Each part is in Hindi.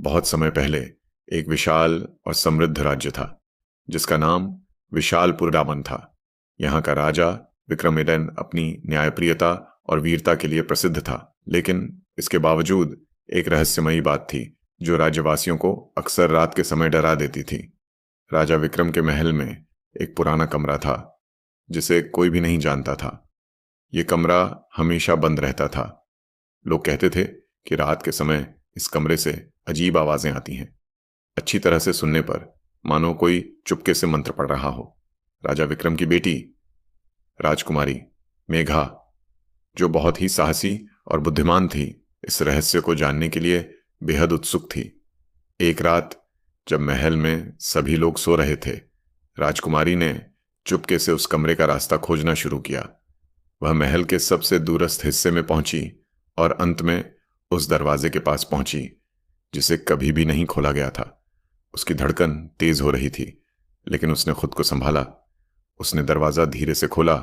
बहुत समय पहले एक विशाल और समृद्ध राज्य था जिसका नाम विशालपुररामन था। यहाँ का राजा विक्रमेदन अपनी न्यायप्रियता और वीरता के लिए प्रसिद्ध था, लेकिन इसके बावजूद एक रहस्यमयी बात थी जो राज्यवासियों को अक्सर रात के समय डरा देती थी। राजा विक्रम के महल में एक पुराना कमरा था जिसे कोई भी नहीं जानता था। ये कमरा हमेशा बंद रहता था। लोग कहते थे कि रात के समय इस कमरे से अजीब आवाजें आती हैं, अच्छी तरह से सुनने पर मानो कोई चुपके से मंत्र पढ़ रहा हो। राजा विक्रम की बेटी राजकुमारी मेघा, जो बहुत ही साहसी और बुद्धिमान थी, इस रहस्य को जानने के लिए बेहद उत्सुक थी। एक रात जब महल में सभी लोग सो रहे थे, राजकुमारी ने चुपके से उस कमरे का रास्ता खोजना शुरू किया। वह महल के सबसे दूरस्थ हिस्से में पहुंची और अंत में उस दरवाजे के पास पहुंची जिसे कभी भी नहीं खोला गया था। उसकी धड़कन तेज हो रही थी, लेकिन उसने खुद को संभाला। उसने दरवाजा धीरे से खोला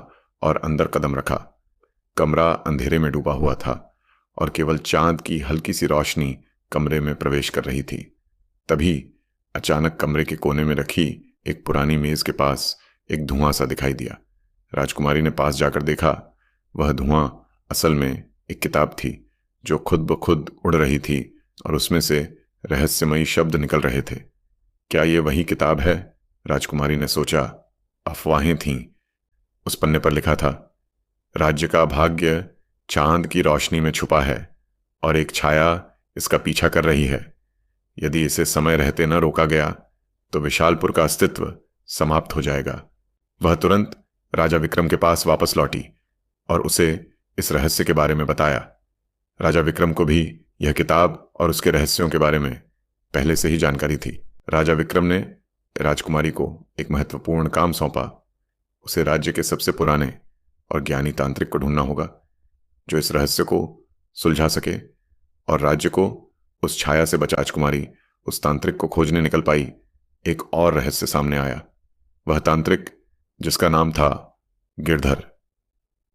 और अंदर कदम रखा। कमरा अंधेरे में डूबा हुआ था और केवल चांद की हल्की सी रोशनी कमरे में प्रवेश कर रही थी। तभी अचानक कमरे के कोने में रखी एक पुरानी मेज के पास एक धुआं सा दिखाई दिया। राजकुमारी ने पास जाकर देखा। वह धुआं असल में एक किताब थी जो खुद ब खुद उड़ रही थी और उसमें से रहस्यमयी शब्द निकल रहे थे। क्या ये वही किताब है? राजकुमारी ने सोचा। अफवाहें थीं। उस पन्ने पर लिखा था, राज्य का भाग्य चांद की रोशनी में छुपा है और एक छाया इसका पीछा कर रही है। यदि इसे समय रहते न रोका गया तो विशालपुर का अस्तित्व समाप्त हो जाएगा। वह तुरंत राजा विक्रम के पास वापस लौटी और उसे इस रहस्य के बारे में बताया। राजा विक्रम को भी यह किताब और उसके रहस्यों के बारे में पहले से ही जानकारी थी। राजा विक्रम ने राजकुमारी को एक महत्वपूर्ण काम सौंपा। उसे राज्य के सबसे पुराने और ज्ञानी तांत्रिक को ढूंढना होगा जो इस रहस्य को सुलझा सके और राज्य को उस छाया से बचा। राजकुमारी उस तांत्रिक को खोजने निकल पाई। एक और रहस्य सामने आया। वह तांत्रिक, जिसका नाम था गिरधर,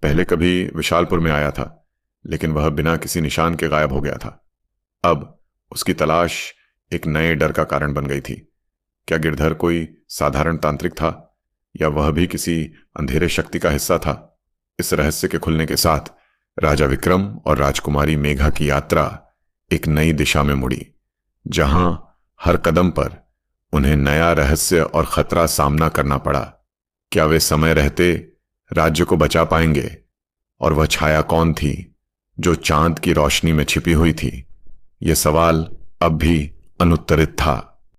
पहले कभी विशालपुर में आया था, लेकिन वह बिना किसी निशान के गायब हो गया था। अब उसकी तलाश एक नए डर का कारण बन गई थी। क्या गिरधर कोई साधारण तांत्रिक था या वह भी किसी अंधेरे शक्ति का हिस्सा था? इस रहस्य के खुलने के साथ राजा विक्रम और राजकुमारी मेघा की यात्रा एक नई दिशा में मुड़ी, जहां हर कदम पर उन्हें नया रहस्य और खतरा सामना करना पड़ा। क्या वे समय रहते राज्य को बचा पाएंगे? और वह छाया कौन थी जो चांद की रोशनी में छिपी हुई थी? यह सवाल अब भी अनुत्तरित था।